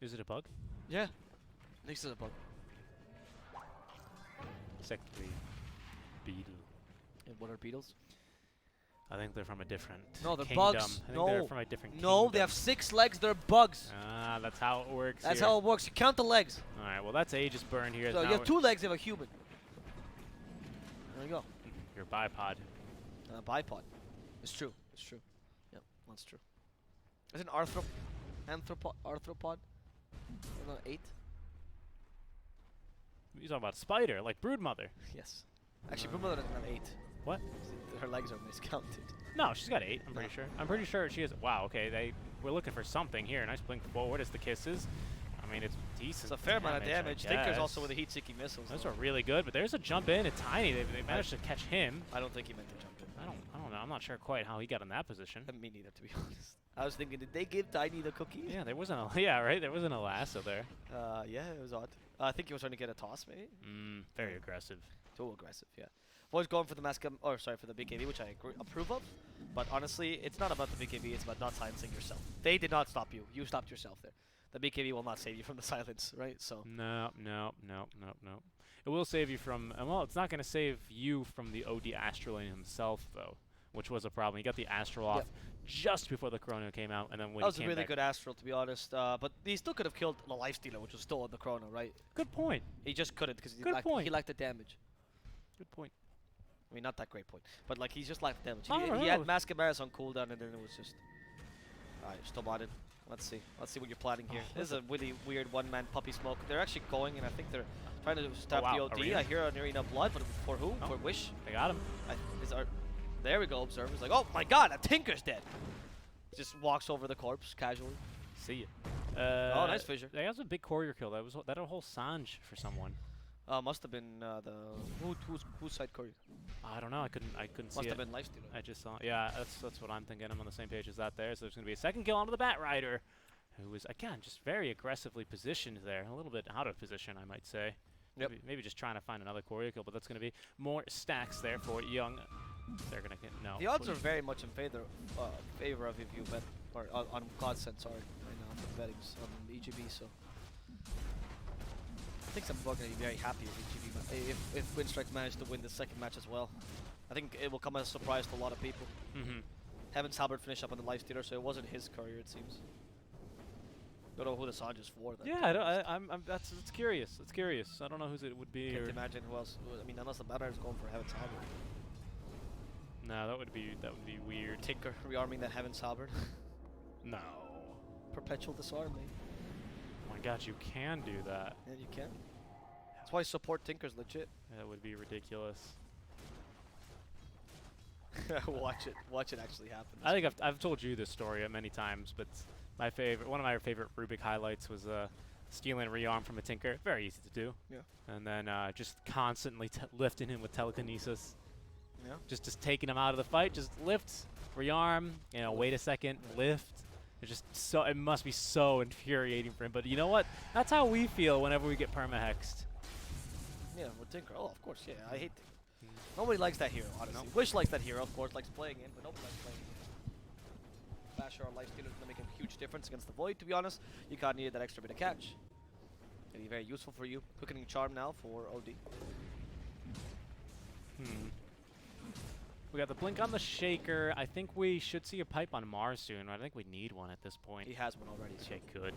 Is it a bug? Yeah. This is a bug. Secondly, beetle. And what are beetles? I think they're from a different No, they're kingdom. bugs. I think they're from a different No, kingdom. they have 6 legs. They're bugs. Ah, that's how it works. That's here. how it works. You count the legs. All right, well, that's Aegis burn here. So Now you have 2 legs of a human. There you go. Your bipod. Bipod. It's true. It's true. Yep, that's true. Is it arthropod? Not 8? You're talking about spider, like Broodmother. Yes. Actually, Bruma doesn't have 8. What? Her legs are miscounted. No, she's got 8. I'm pretty No. sure. I'm pretty sure she is. Wow. Okay, we're looking for something here. Nice blink forward as the kisses. I mean, it's decent. It's a fair amount of damage. I Tinker's guess. also with the heat-seeking missiles. Those though. are really good, but there's a jump in. It's tiny. They managed to catch him. I don't think he meant to jump in. I don't know. I'm not sure quite how he got in that position. Me neither, to be honest. I was thinking, did they give Tiny the cookie? Yeah, there wasn't a right. There wasn't a lasso there. Yeah, it was odd. I think he was trying to get a toss, maybe. Very aggressive. Too aggressive, yeah. Void's going for the for the BKB, which I approve of. But honestly, it's not about the BKB. It's about not silencing yourself. They did not stop you. You stopped yourself there. The BKB will not save you from the silence, right? So. No. It will save you from. Well, it's not going to save you from the OD Astralane himself, though, which was a problem. He got the Astral off just before the Chrono came out, and then when that was he a came really back good Astral, to be honest. But he still could have killed the Lifestealer, which was still on the Chrono, right? Good point. He just couldn't because he point. lacked the damage. Good point. I mean, not that great point, but like he's just lacked the damage. I don't He know. had Mask of Maris on cooldown, and then it was just. Alright, still modded. Let's see. Let's see what you're planning here. This is a really weird one-man puppy smoke. They're actually going, and I think they're trying to stab wow, the OD. Arena. I hear an Arena Blood, but for who? Oh. For Wish? They got him. There we go, Observer's like, oh my god, a Tinker's dead. Just walks over the corpse casually. See ya. Oh, nice fissure. That was a big courier kill. That was a whole Sanj for someone. Must have been whose side courier? I don't know. I couldn't see Must it. have been Lifestealer. I just saw. Yeah, that's what I'm thinking. I'm on the same page as that there. So there's going to be a second kill onto the Bat Rider, who was again just very aggressively positioned there, a little bit out of position, I might say. Yep. Maybe just trying to find another courier kill, but that's going to be more stacks there for Young. They're going to get no. The odds are very much in favor of if you bet or on Godsent, sorry, right now for bettings on EGB. So I think some people are going to be very happy with EGB if Winstrike managed to win the second match as well. I think it will come as a surprise to a lot of people. Heaven's Halberd finished up on the Lifestealer, so it wasn't his courier, it seems. Don't know who the Sanj is for. Yeah, that's curious. It's curious. I don't know who it would be. Can't imagine who else. I mean, unless the Banner is going for Heaven's Halberd. No, that would be weird. Tinker rearming that Heaven's Halberd. No. Perpetual disarm, mate. Oh my God, you can do that. Yeah, you can. That's why support Tinker's legit. That would be ridiculous. Watch it actually happen. I think I've told you this story many times, but one of my favorite Rubik highlights was stealing a rearm from a Tinker. Very easy to do. Yeah. And then just constantly lifting him with telekinesis. Yeah. Just taking him out of the fight. Just lift, rearm. Wait a second, lift. It's just so. It must be so infuriating for him. But you know what? That's how we feel whenever we get perma-hexed. Yeah, with Tinker. Oh, of course. Yeah, I hate Tinker. Nobody likes that hero, honestly. Wish likes that hero, of course. Likes playing him, but nobody likes playing him. Basher or Lifestealer is going to make a huge difference against the Void, to be honest. You kind of needed that extra bit of catch. It'll be very useful for you. Quickening Charm now for OD. We got the blink on the Shaker. I think we should see a pipe on Mars soon. I think we need one at this point. He has one already. So. Okay, good.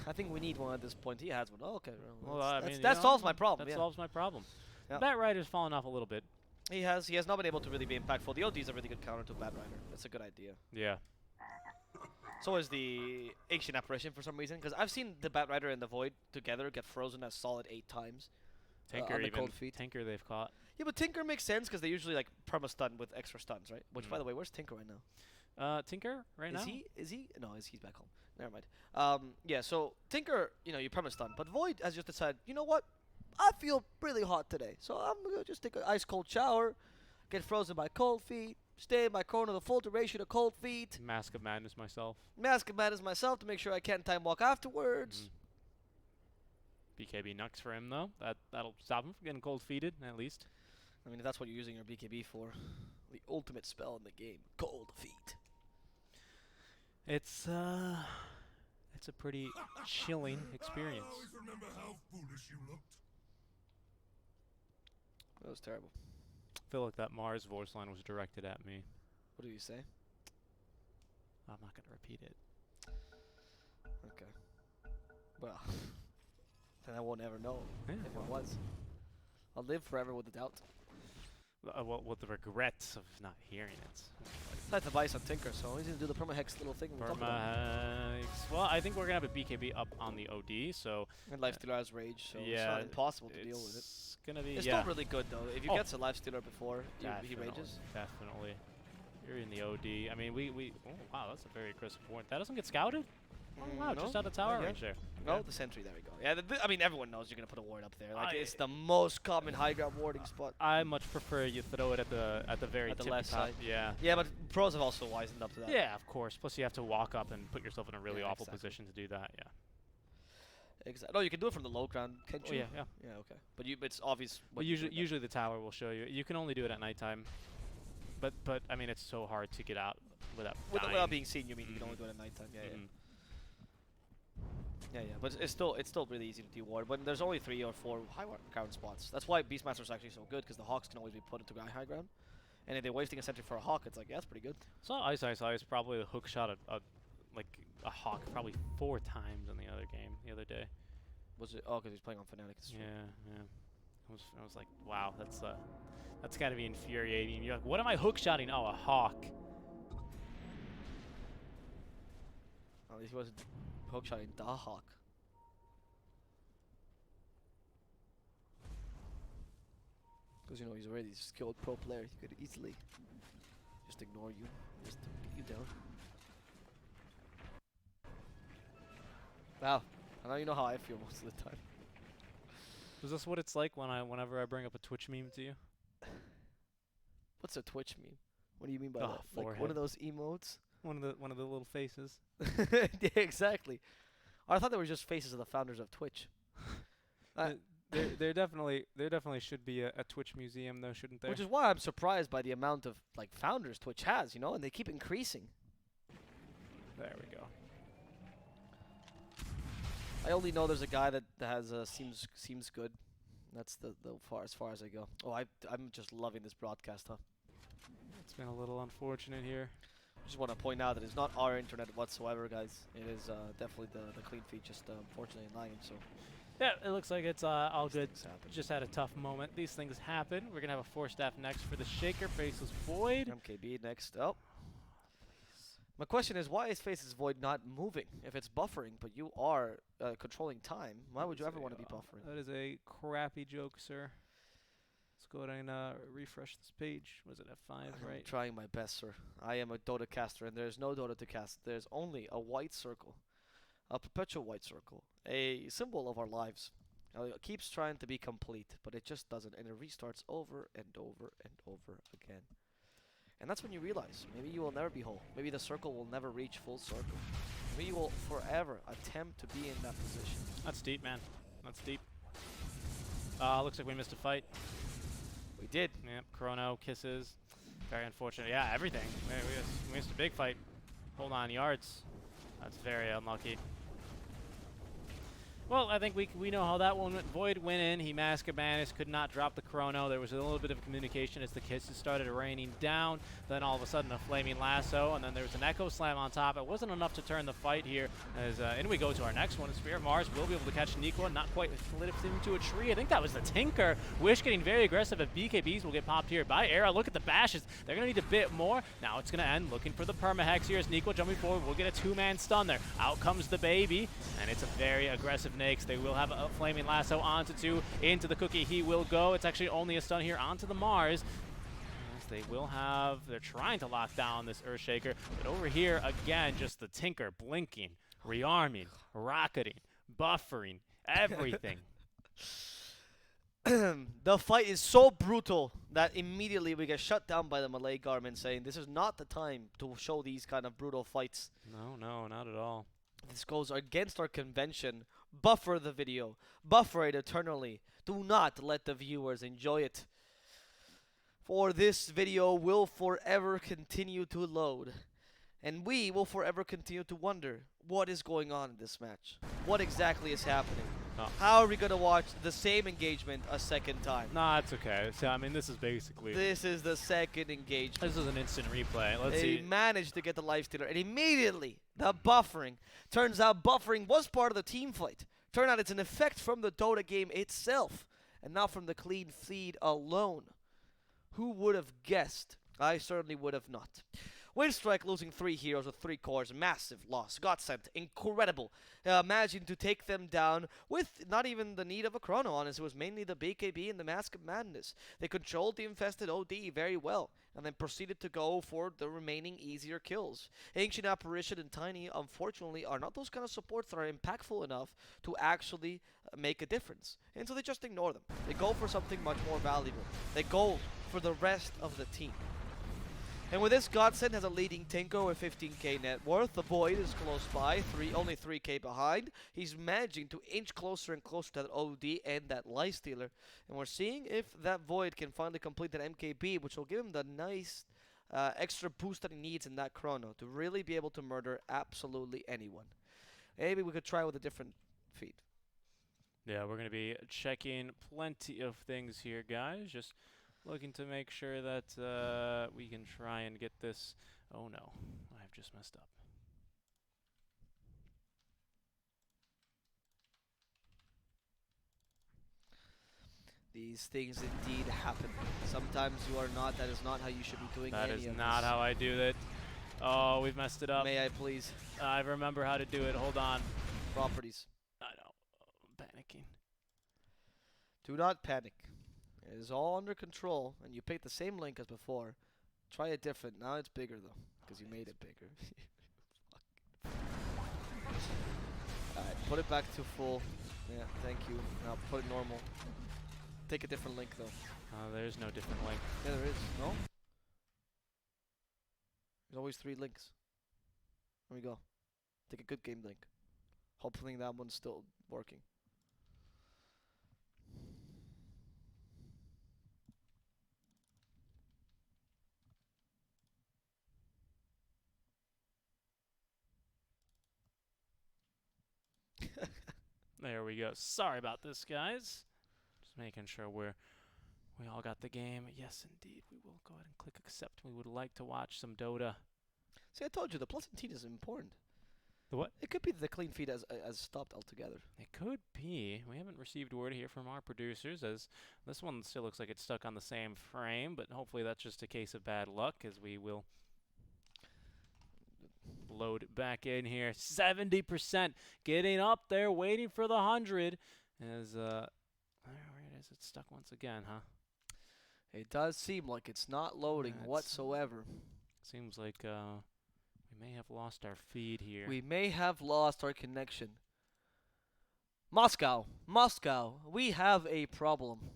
I think we need one at this point. He has one. Oh, okay. Well, that solves my problem. That solves my problem. Yeah. Bat Rider's fallen off a little bit. He has not been able to really be impactful. The OD is a really good counter to Bat Rider. That's a good idea. Yeah. So is the Ancient Apparition for some reason, because I've seen the Bat Rider and the Void together get frozen a solid 8 times. Tinker on the even. cold feet. Tinker they've caught. Yeah, but Tinker makes sense because they usually like perma-stun with extra stuns, right? Which, by the way, where's Tinker right now? Tinker right now? Is he? No, he's back home. Never mind. Yeah, so Tinker, you perma-stun, but Void has just decided, you know what? I feel really hot today, so I'm gonna just take an ice-cold shower, get frozen by cold feet, stay in my corner the full duration of cold feet. Mask of Madness myself. Mask of Madness myself to make sure I can't time walk afterwards. BKB Nux for him though. That'll stop him from getting cold feeted at least. I mean, if that's what you're using your BKB for. The ultimate spell in the game. Cold Feet. It's a pretty chilling experience. I always remember how foolish you looked. That was terrible. I feel like that Mars voice line was directed at me. What did you say? I'm not gonna repeat it. Okay. Well, then I won't ever know Yeah, if it was. I'll live forever with the doubt. Well, with the regrets of not hearing it. That's the Vice on Tinker, so he's gonna do the permahex little thing. we're talking about. Permahex. Well, I think we're gonna have a BKB up on the OD, so And Lifestealer has Rage, so it's yeah, not impossible to deal with it. it's gonna be It's yeah. still really good though. If you Oh. get to Lifestealer before he Definitely, rages. Definitely. You're in the OD. I mean, oh wow, that's a very aggressive point. That doesn't get scouted? Oh wow, just out of tower not range there. No, Yeah. the sentry. There we go. Yeah, I mean everyone knows you're gonna put a ward up there. Like I- it's the most common high ground warding spot. I much prefer you throw it at the very At the tippy left top. side. Yeah. Yeah, but pros have also wisened up to that. Yeah, of course. Plus, you have to walk up and put yourself in a really Yeah, awful exactly. position to do that. Yeah. Exactly. No, you can do it from the low ground, can't Oh, you? yeah, yeah. Yeah, okay. But it's obvious. But when you're usually, doing that. usually the tower will show you. You can only do it at nighttime. But I mean, it's so hard to get out without dying. Without being seen, you mean you can only do it at nighttime. Yeah, Mhm. yeah. But it's still really easy to do ward. But there's only 3 or 4 high ground spots. That's why Beastmaster is actually so good, because the Hawks can always be put into high ground. And if they're wasting a sentry for a Hawk, it's like, yeah, that's pretty good. So Ice probably a hook shot like a hawk probably 4 times in the other game the other day. Was it? Oh, because he's playing on Fnatic. It's true. Yeah. I was like, wow, that's gotta be infuriating. You're like, what am I hook shotting? Oh, a hawk. At least he wasn't hookshotting the Hawk. Because, you know, he's already a skilled pro player. He could easily just ignore you, just beat you down. Wow. I know you know how I feel most of the time. Is this what it's like whenever I bring up a Twitch meme to you? What's a Twitch meme? What do you mean by Oh, that? Like one forehead. of those emotes? One of the little faces. Yeah, exactly. I thought they were just faces of the founders of Twitch. There definitely should be a Twitch museum though, shouldn't there? Which is why I'm surprised by the amount of like founders Twitch has, you know, and they keep increasing. There we go. I only know there's a guy that has seems good. That's the as far as I go. Oh, I'm just loving this broadcast, huh? It's been a little unfortunate here. Just want to point out that it's not our internet whatsoever, guys. It is definitely the clean feed, just unfortunately lying. So Yeah, it looks like it's all these good. things happen. Just had a tough moment. These things happen. We're gonna have a 4-staff next for the Shaker. Faceless Void. MKB next. Oh. My question is, why is Faces Void not moving? If it's buffering, but you are controlling time, why would you ever want to be buffering? That is a crappy joke, sir. Let's go ahead and refresh this page. Was it F5, I'm right? trying my best, sir. I am a Dota caster, and there's no Dota to cast. There's only a white circle, a perpetual white circle, a symbol of our lives. It keeps trying to be complete, but it just doesn't, and it restarts over and over and over again. And that's when you realize, maybe you will never be whole. Maybe the circle will never reach full circle. Maybe you will forever attempt to be in that position. That's deep, man. That's deep. Looks like we missed a fight. We did. Yep, Chrono, kisses. Very unfortunate. Yeah, everything. We missed a big fight. Hold on, yards. That's very unlucky. Well, I think we know how that one went. Void went in. He masked Cabanis, could not drop the Chrono. There was a little bit of communication as the kisses started raining down. Then all of a sudden a flaming lasso, and then there was an Echo Slam on top. It wasn't enough to turn the fight here. As in we go to our next one. Spear of Mars will be able to catch Nico. Not quite slid into a tree. I think that was the Tinker. Wish getting very aggressive. If BKBs will get popped here by Era. Look at the bashes. They're going to need a bit more. Now it's going to end. Looking for the permahex here as Nico jumping forward. We'll get a 2-man stun there. Out comes the baby, and it's a very aggressive Nakes. They will have a flaming lasso onto 2. Into the cookie he will go. It's actually only a stun here onto the Mars. As they will have, they're trying to lock down this Earthshaker. But over here, again, just the Tinker blinking, rearming, rocketing, buffering, everything. The fight is so brutal that immediately we get shut down by the Malay government saying this is not the time to show these kind of brutal fights. No, not at all. This goes against our convention. Buffer the video. Buffer it eternally. Do not let the viewers enjoy it. for this video will forever continue to load. And we will forever continue to wonder what is going on in this match. What exactly is happening? Oh. How are we going to watch the same engagement a second time? Nah, it's okay. So, I mean, this is basically... This is the second engagement. This is an instant replay. Let's They see. managed to get the lifestealer, and immediately the buffering. Turns out buffering was part of the team fight. Turned out it's an effect from the Dota game itself, and not from the clean feed alone. Who would have guessed? I certainly would have not. Winstrike losing 3 heroes with 3 cores, massive loss. Godsent, incredible. Managing to take them down with not even the need of a chrono, honestly. It was mainly the BKB and the Mask of Madness. They controlled the infested OD very well, and then proceeded to go for the remaining easier kills. Ancient Apparition and Tiny, unfortunately, are not those kind of supports that are impactful enough to actually make a difference. And so they just ignore them. They go for something much more valuable. They go for the rest of the team. And with this, Godsent has a leading Tinko with 15k net worth. The Void is close by, only 3k behind. He's managing to inch closer and closer to that OD and that Lifestealer. And we're seeing if that Void can finally complete that MKB, which will give him the nice extra boost that he needs in that chrono to really be able to murder absolutely anyone. Maybe we could try with a different feed. Yeah, we're going to be checking plenty of things here, guys. Just looking to make sure that we can try and get this. Oh no, I've just messed up. These things indeed happen. Sometimes you are not. That is not how you should be doing That any is of not this. how I do it. Oh, we've messed it up. May I please? I remember how to do it. Hold on. Properties. I know. I'm panicking. Do not panic. It is all under control, and you picked the same link as before. Try it different. Now it's bigger, though, because you made it bigger. Alright, put it back to full. Yeah, thank you. Now put it normal. Take a different link, though. There's no different link. Yeah, there is. No? There's always 3 links. There we go. Take a good game link. Hopefully that one's still working. There we go. Sorry about this, guys. Just making sure we all got the game. Yes, indeed. We will go ahead and click accept. We would like to watch some Dota. See, I told you, the plus 18 is important. The what? It could be that the clean feed has stopped altogether. It could be. We haven't received word here from our producers, as this one still looks like it's stuck on the same frame, but hopefully that's just a case of bad luck, as we will load back in here. 70% getting up there, waiting for the 100. As there it is. It's stuck once again, huh? It does seem like it's not loading Yeah, whatsoever. Seems like we may have lost our feed here. We may have lost our connection. Moscow, we have a problem.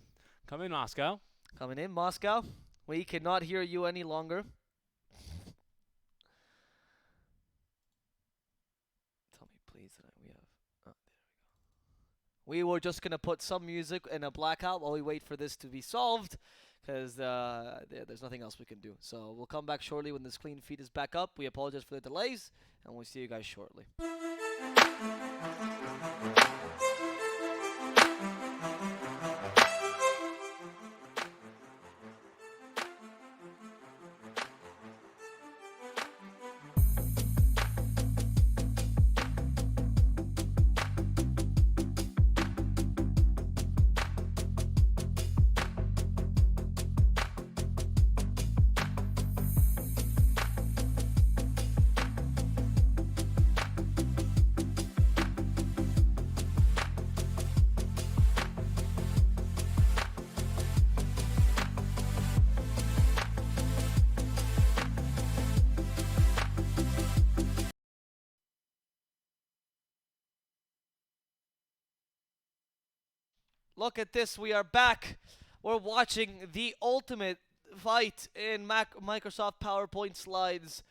Come in, Moscow. Coming in, Moscow. We cannot hear you any longer. Tell me, please, that we have. Oh, there we go. We were just gonna put some music in a blackout while we wait for this to be solved, because there's nothing else we can do. So we'll come back shortly when this clean feed is back up. We apologize for the delays, and we'll see you guys shortly. Look at this, we are back. We're watching the ultimate fight in Microsoft PowerPoint slides.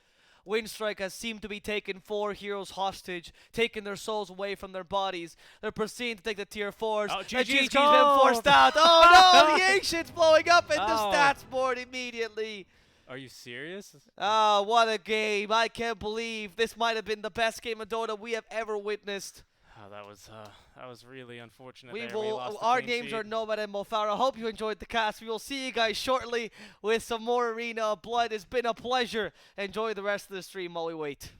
Winstrike has seemed to be taking 4 heroes hostage, taking their souls away from their bodies. They're proceeding to take the tier 4s. Oh, And GG's GG's been gold! forced out. Oh no, the Ancient's blowing up in the Oh. stats board immediately. Are you serious? Ah, what a game. I can't believe this might have been the best game of Dota we have ever witnessed. Oh, that was really unfortunate. We there. will. Lost the Our clean names sheet. are Nomad and Mofara. Hope you enjoyed the cast. We will see you guys shortly with some more Arena of Blood. It's been a pleasure. Enjoy the rest of the stream while we wait.